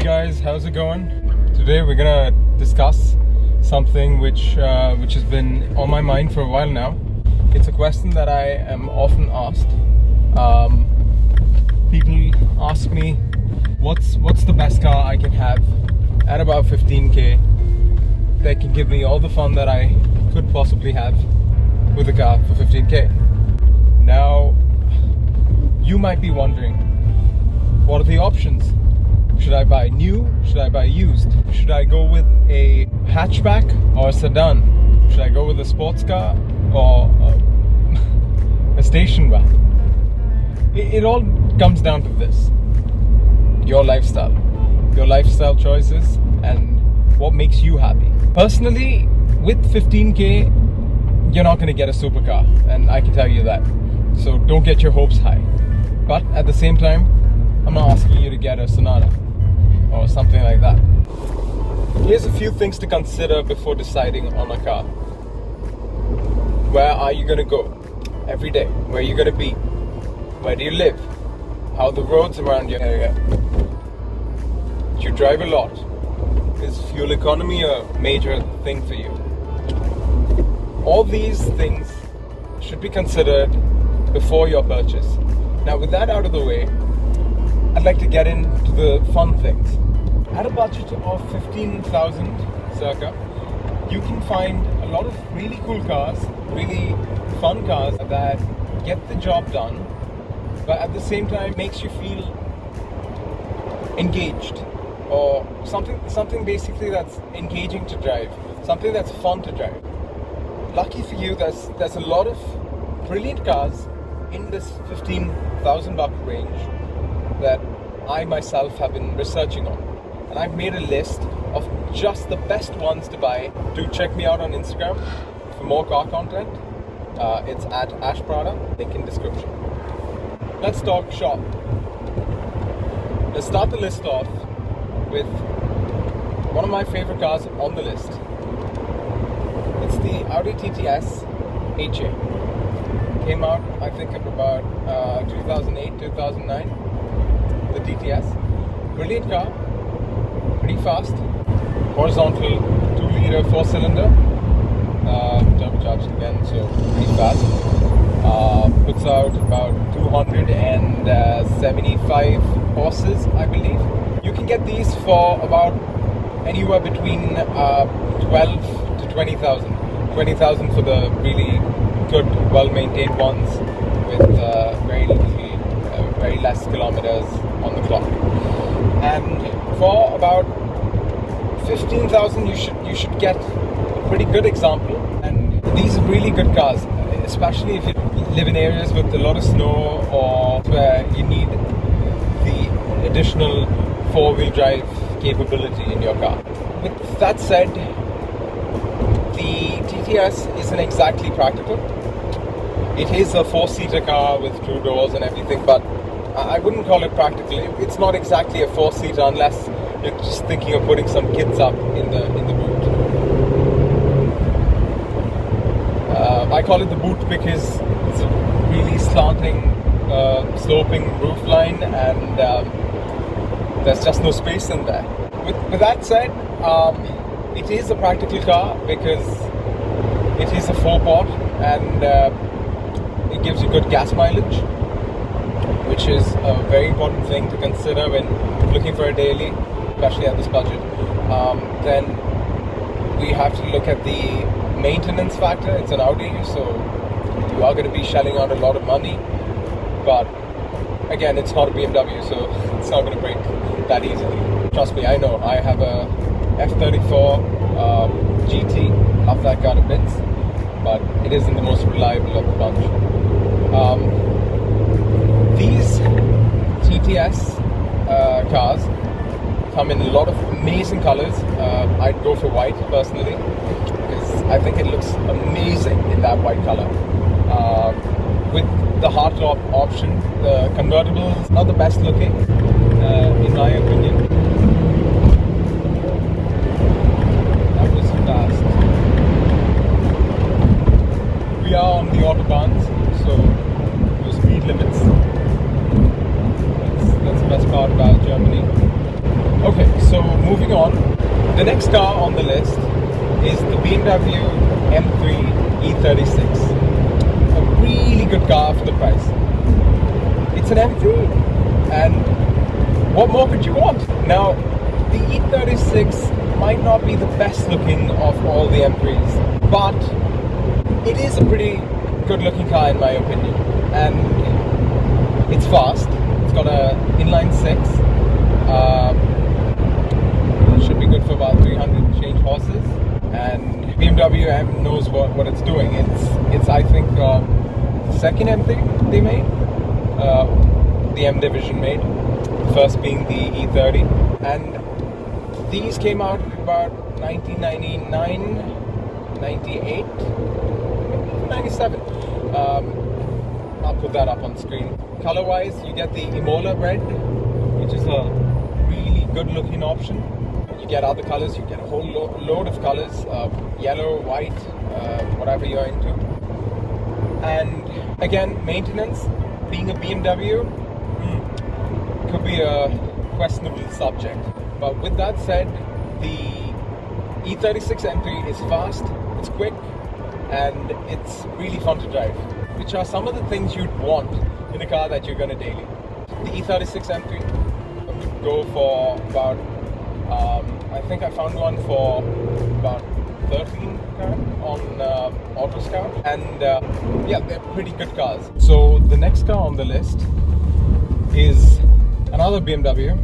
guys, how's it going? Today we're gonna discuss something which has been on my mind for a while now. It's a question that I am often asked. People ask me, what's the best car I can have at about 15k that can give me all the fun that I could possibly have with a car for 15k. Now, you might be wondering, what are the options? Should I buy new? Should I buy used? Should I go with a hatchback or a sedan? Should I go with a sports car or a station wagon? It all comes down to this: your lifestyle choices, and what makes you happy. Personally, with 15k, you're not going to get a supercar, and I can tell you that. So don't get your hopes high. But at the same time, I'm not asking you to get a Sonata or something like that. Here's a few things to consider before deciding on a car. Where are you going to go every day? Where are you going to be? Where do you live? How are the roads around your area? Do you drive a lot? Is fuel economy a major thing for you? All these things should be considered before your purchase. Now, with that out of the way, I'd like to get into the fun things. At a budget of 15,000 circa, you can find a lot of really cool cars, really fun cars that get the job done, but at the same time makes you feel engaged, or something basically that's engaging to drive, something that's fun to drive. Lucky for you, there's a lot of brilliant cars in this 15,000 buck range that I myself have been researching on, and I've made a list of just the best ones to buy. Do check me out on Instagram for more car content. It's at Prada, link in description. Let's talk shop. Let's start the list off with one of my favorite cars on the list. It's the Audi TTS HA. Came out, I think, in about 2008, 2009. The TTS. Brilliant car. Pretty fast. Horizontal 2-liter 4-cylinder. Turbocharged again, so pretty fast. Puts out about 275 horses, I believe. You can get these for about anywhere between 12 to 20,000. 20,000 for the really good, well-maintained ones with very less kilometers on the clock. And for about 15,000, you should get a pretty good example. And these are really good cars, especially if you live in areas with a lot of snow or where you need the additional 4-wheel drive capability in your car. With that said, the TTS isn't exactly practical. It is a 4-seater car with 2 doors and everything, but I wouldn't call it practical. It's not exactly a 4-seater unless you're just thinking of putting some kids up in the boot. I call it the boot because it's a really slanting, sloping roof line, and there's just no space in there. With that said, it is a practical car because it is a 4-port, and it gives you good gas mileage, which is a very important thing to consider when looking for a daily, especially at this budget. Then we have to look at the maintenance factor. It's an Audi, so you are going to be shelling out a lot of money, but again, it's not a BMW, so it's not going to break that easily. Trust me, I know. I have a F34 GT. Love that car a bit, but it isn't the most reliable of the bunch. These TTS cars come in a lot of amazing colors. I'd go for white personally because I think it looks amazing in that white color. With the hardtop option, the convertible is not the best looking, in my opinion. That was fast. We are on the autobahns, so no speed limits. That's the best part about Germany. Okay, so moving on. The next car on the list is the BMW M3 E36. A really good car for the price. It's an M3, and what more could you want? Now, the E36 might not be the best looking of all the M3s, but it is a pretty good looking car in my opinion, and it's fast. It's got a inline six. Should be good for about 300 change horses, and BMW M knows what it's doing. It's I think the second M3 they made, the M division made, the first being the E30, and these came out about 1999, 98, 97. I'll put that up on screen. Color wise, you get the Imola red, which is a really good looking option. You get other colors, you get a whole load of colors, yellow, white, whatever you're into. And again, maintenance, being a BMW, could be a questionable subject. But with that said, the E36 M3 is fast, it's quick, and it's really fun to drive, which are some of the things you'd want in a car that you're going to daily. The E36 M3 would go for about, I think I found one for about 13 on Auto Scout, and yeah, they're pretty good cars. So the next car on the list is another BMW.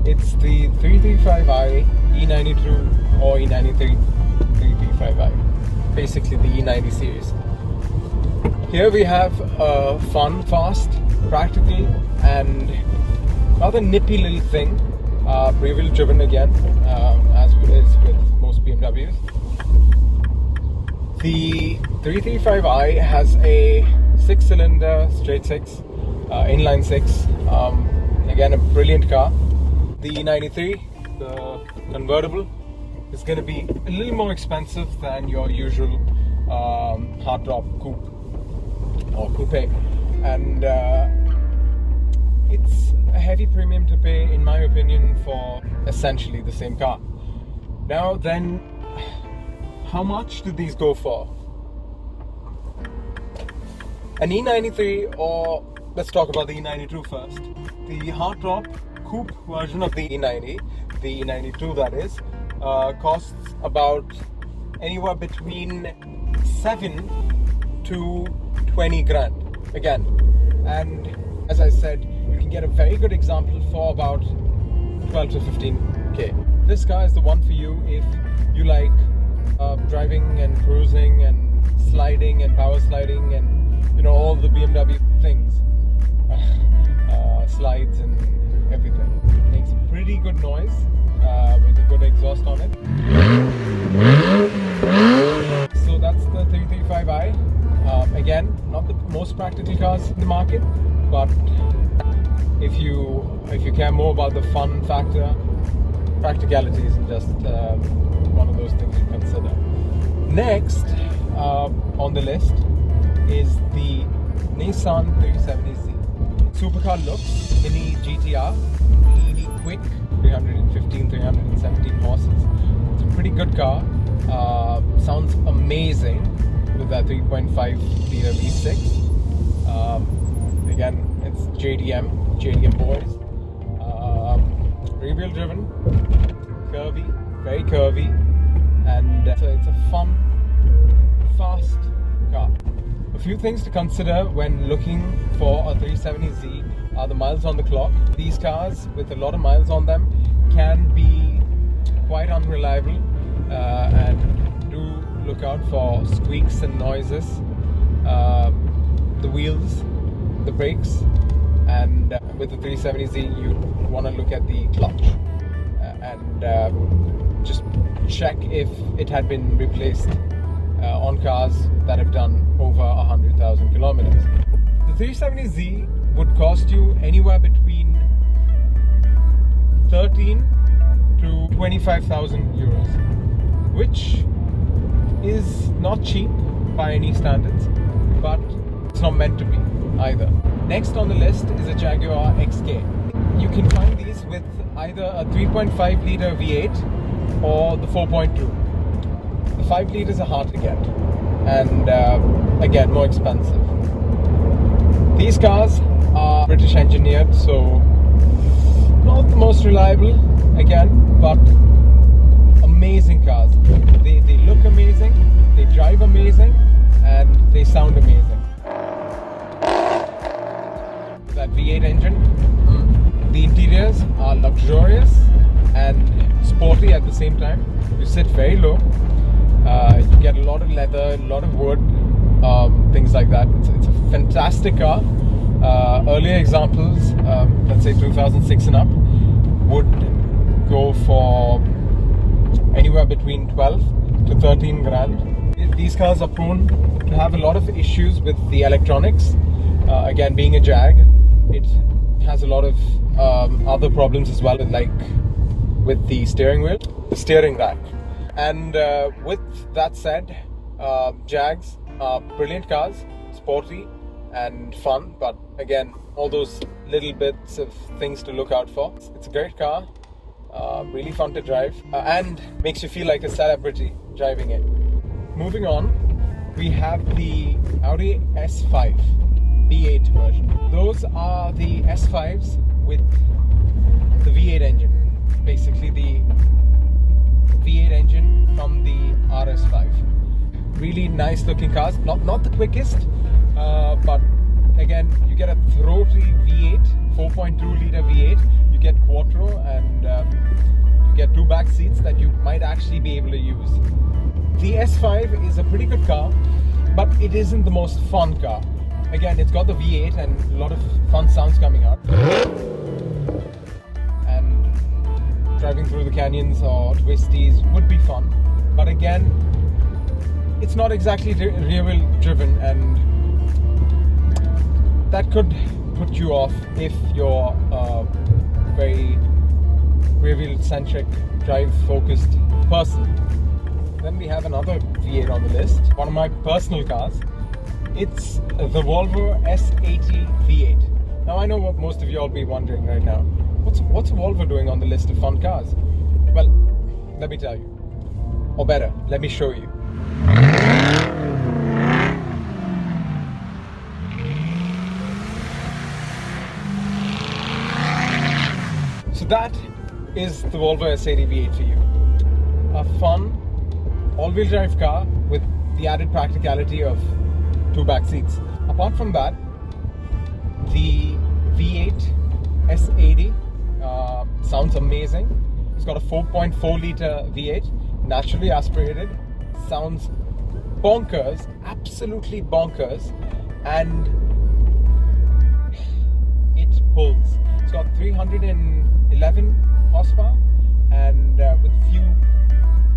It's the 335i E92 or E93 335i, basically the E90 series. Here we have a fun, fast, practical, and rather nippy little thing, rear-wheel driven again, as it is with most BMWs. The 335i has a 6-cylinder straight six, inline six, again a brilliant car. The E93, the convertible, is going to be a little more expensive than your usual hardtop coupe or coupe, and it's a heavy premium to pay, in my opinion, for essentially the same car. Now then, how much do these go for? An E93, or let's talk about the E92 first. The hardtop coupe version of the E90, the E92 that is, costs about anywhere between 7 to 20 grand again. And as I said, you can get a very good example for about 12 to 15k. This car is the one for you if you like driving and cruising and sliding and power sliding and all the BMW things, slides and everything. It makes a pretty good noise with a good exhaust on it. So that's the 335i. Again, not the most practical cars in the market, but if you care more about the fun factor, practicality is just one of those things you consider. Next on the list is the Nissan 370Z. Supercar looks, mini GTR, really quick, 317 horses. It's a pretty good car. Sounds amazing with that 3.5 liter V6. Again, it's JDM boys. Rear-wheel driven, curvy, very curvy, and it's a fun, fast car. A few things to consider when looking for a 370Z are the miles on the clock. These cars with a lot of miles on them can be quite unreliable, and do look out for squeaks and noises, the wheels, the brakes, and with the 370Z you want to look at the clutch and just check if it had been replaced on cars that have done over 100,000 kilometers. The 370Z would cost you anywhere between 13 to 25,000 euros, which is not cheap by any standards, but it's not meant to be either. Next on the list is a Jaguar XK. You can find these with either a 3.5 litre V8 or the 4.2. The 5 litres are hard to get, and again, more expensive. These cars are British engineered, so not the most reliable, again, but amazing cars. They look amazing, they drive amazing, and they sound amazing. That V8 engine, the interiors are luxurious and sporty at the same time. You sit very low, you get a lot of leather, a lot of wood, things like that. It's a fantastic car. Earlier examples, let's say 2006 and up, would go for anywhere between 12 to 13 grand. These cars are prone to have a lot of issues with the electronics. Again, being a Jag, it has a lot of other problems as well, like with the steering wheel, the steering rack. And with that said, Jags are brilliant cars, sporty and fun, but again, all those little bits of things to look out for. It's a great car, really fun to drive, and makes you feel like a celebrity driving it. Moving on, we have the Audi S5 V8 version. Those are the S5s with the V8 engine, basically the V8 engine from the RS5. Really nice looking cars, not the quickest, but again, you get a throaty V8, 4.2 litre V8, you get Quattro, and you get 2 back seats that you might actually be able to use. The S5 is a pretty good car, but it isn't the most fun car. Again, it's got the V8 and a lot of fun sounds coming out. And driving through the canyons or twisties would be fun. But again, it's not exactly rear-wheel driven, and that could put you off if you're a very rear-wheel centric, drive-focused person. Then we have another V8 on the list, one of my personal cars. It's the Volvo S80 V8. Now I know what most of you all be wondering right now. What's Volvo doing on the list of fun cars? Well, let me tell you. Or better, let me show you. So that is the Volvo S80 V8 for you. A fun, all-wheel drive car with the added practicality of 2 back seats. Apart from that, the V8 S80 sounds amazing. It's got a 4.4 litre V8, naturally aspirated, sounds bonkers, absolutely bonkers, and it pulls. It's got 311 horsepower, and with a few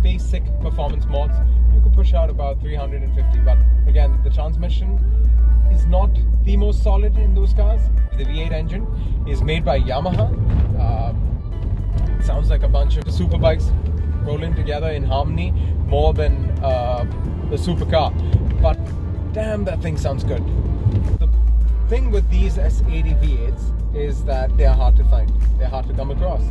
basic performance mods, you could push out about 350. But again, the transmission is not the most solid in those cars. The V8 engine is made by Yamaha. It sounds like a bunch of super bikes rolling together in harmony more than the supercar. But damn, that thing sounds good. The thing with these S80 V8s is that they are hard to find. They're hard to come across.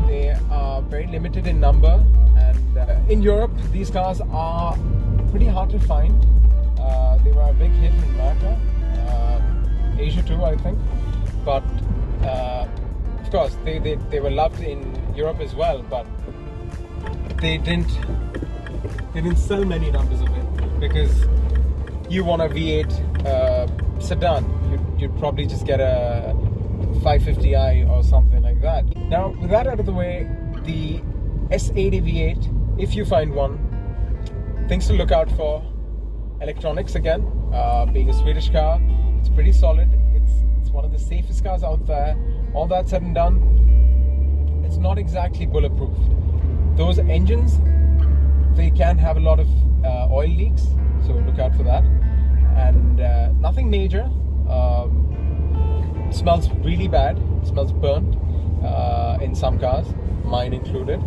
They are very limited in number, and in Europe, these cars are pretty hard to find. They were a big hit in America, Asia too, I think. But of course, they were loved in Europe as well. But they didn't sell many numbers of it, because you want a V8 sedan, you'd probably just get a 550i or something like that. Now, with that out of the way, the S80 V8, if you find one, things to look out for: electronics again. Being a Swedish car, it's pretty solid. It's one of the safest cars out there. All that said and done, it's not exactly bulletproof. Those engines, they can have a lot of oil leaks, so look out for that. And nothing major. It smells really bad. It smells burnt in some cars, mine included,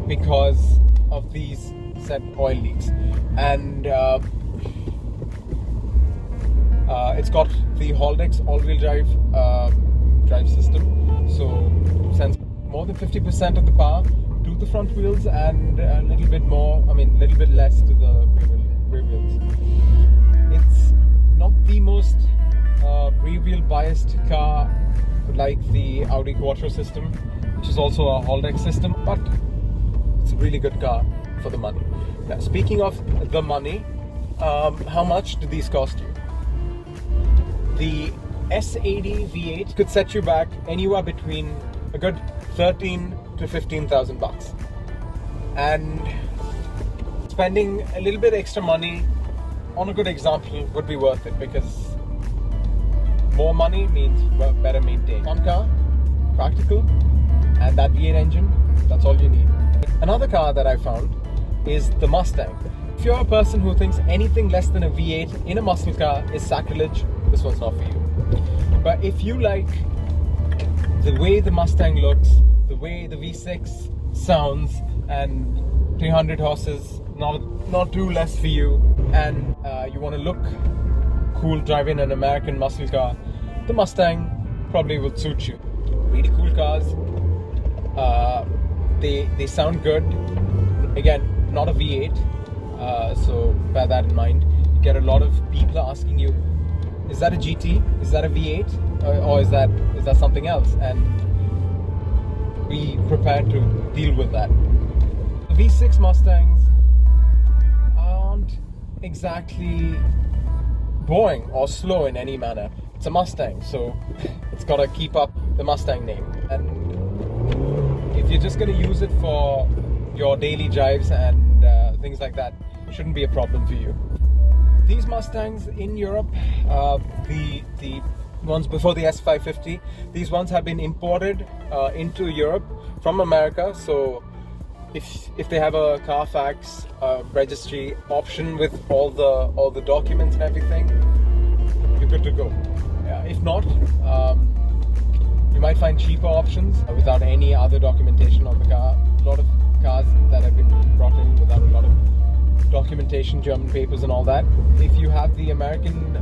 because of these said oil leaks. And it's got the Haldex all-wheel drive system, so sends more than 50% of the power to the front wheels and a little bit less to the rear wheels. It's not the most rear wheel biased car like the Audi Quattro system, which is also a Haldex system, but it's a really good car for the money. Now, speaking of the money, how much do these cost you? The S80 V8 could set you back anywhere between a good 13 to 15,000 bucks, and spending a little bit extra money on a good example would be worth it, because more money means better maintained. One car, practical, and that V8 engine, that's all you need. Another car that I found is the Mustang. If you're a person who thinks anything less than a V8 in a muscle car is sacrilege, this one's not for you. But if you like the way the Mustang looks, the way the V6 sounds, and 300 horses, not too less for you, and you want to look cool driving an American muscle car, the Mustang probably will suit you. Really cool cars. They sound good. Again, not a V8, so bear that in mind. You get a lot of people asking you, is that a GT? Is that a V8? Or is that something else? And be prepared to deal with that. The V6 Mustangs aren't exactly boring or slow in any manner. It's a Mustang, so it's got to keep up the Mustang name. And if you're just going to use it for your daily drives and things like that, it shouldn't be a problem for you. These Mustangs in Europe, the ones before the S550, these ones have been imported into Europe from America. So if they have a Carfax registry option with all the documents and everything, you're good to go. If not, you might find cheaper options without any other documentation on the car. A lot of cars that have been brought in without a lot of documentation, German papers and all that. If you have the American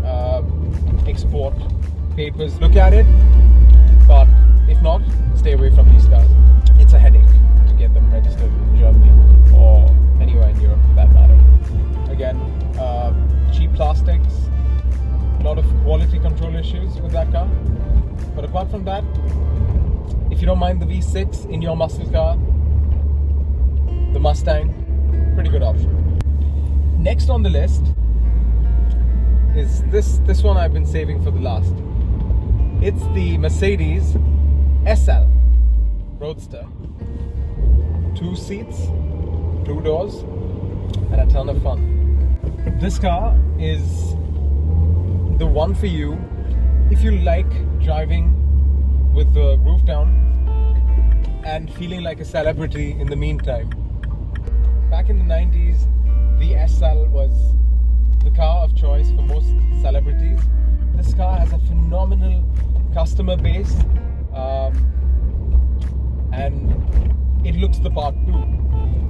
export papers, look at it, but if not, stay away from these cars. It's a headache to get them registered in Germany or anywhere in Europe for that matter. Again, cheap plastics, a lot of quality control issues with that car. But apart from that, if you don't mind the V6 in your muscle car, the Mustang, pretty good option. Next on the list is this one I've been saving for the last. It's the Mercedes SL Roadster. 2 seats, 2 doors, and a ton of fun. This car is the one for you if you like driving with the roof down and feeling like a celebrity in the meantime. Back in the 90s, the SL was the car of choice for most celebrities. This car has a phenomenal customer base, and it looks the part too.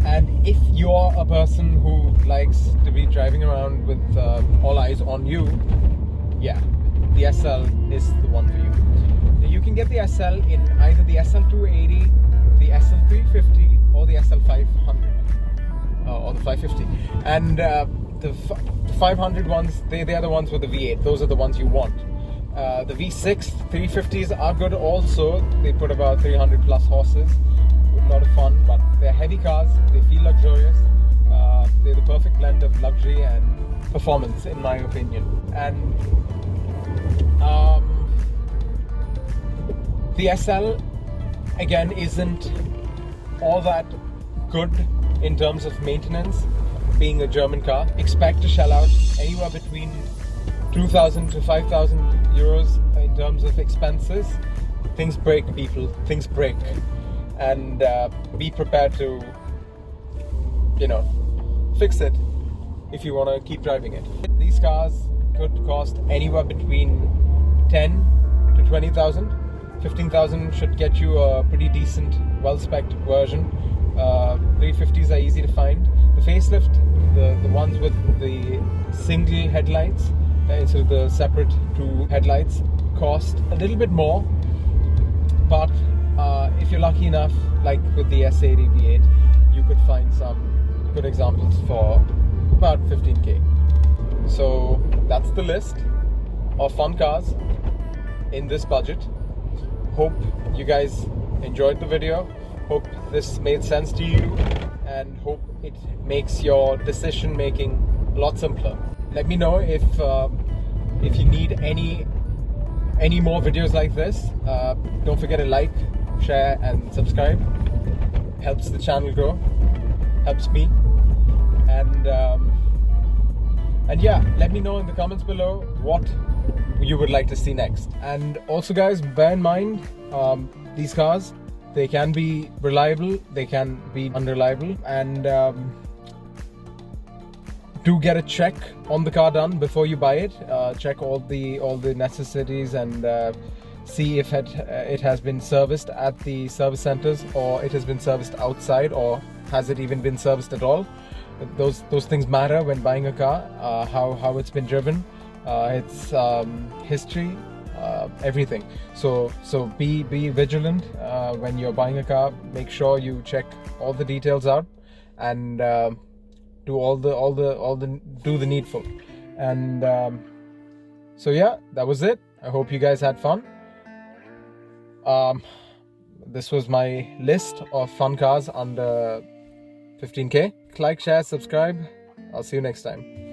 And if you're a person who likes to be driving around with all eyes on you, yeah, the SL is the one for you. You can get the SL in either the SL280, the SL350, or the SL500. Or the 550, and the 500 ones, they are the ones with the V8. Those are the ones you want. The V6 350s are good also. They put about 300 plus horses, with a lot of fun, but they're heavy cars. They feel luxurious. They're the perfect blend of luxury and performance, in my opinion. And the SL again isn't all that good in terms of maintenance, being a German car. Expect to shell out anywhere between 2,000 to 5,000 euros in terms of expenses. Things break, people. Things break. And be prepared to, fix it if you want to keep driving it. These cars could cost anywhere between 10 to 20,000. 15,000 should get you a pretty decent, well-spec'd version. 350s are easy to find. The facelift, the ones with the single headlights instead of the separate 2 headlights, cost a little bit more, but if you're lucky enough, like with the S80 V8, you could find some good examples for about 15k. So that's the list of fun cars in this budget. Hope you guys enjoyed the video. Hope this made sense to you, and hope it makes your decision making a lot simpler. Let me know if you need any more videos like this. Don't forget to like, share and subscribe. Helps the channel grow, helps me, and yeah, let me know in the comments below what you would like to see next. And also guys, bear in mind, these cars, they can be reliable, they can be unreliable, and do get a check on the car done before you buy it. Check all the necessities and see if it has been serviced at the service centers, or it has been serviced outside, or has it even been serviced at all. Those things matter when buying a car. How it's been driven, its history, everything. So be vigilant when you're buying a car. Make sure you check all the details out, and do do the needful. And so yeah, that was it. I hope you guys had fun. This was my list of fun cars under 15k. Like, share, subscribe. I'll see you next time.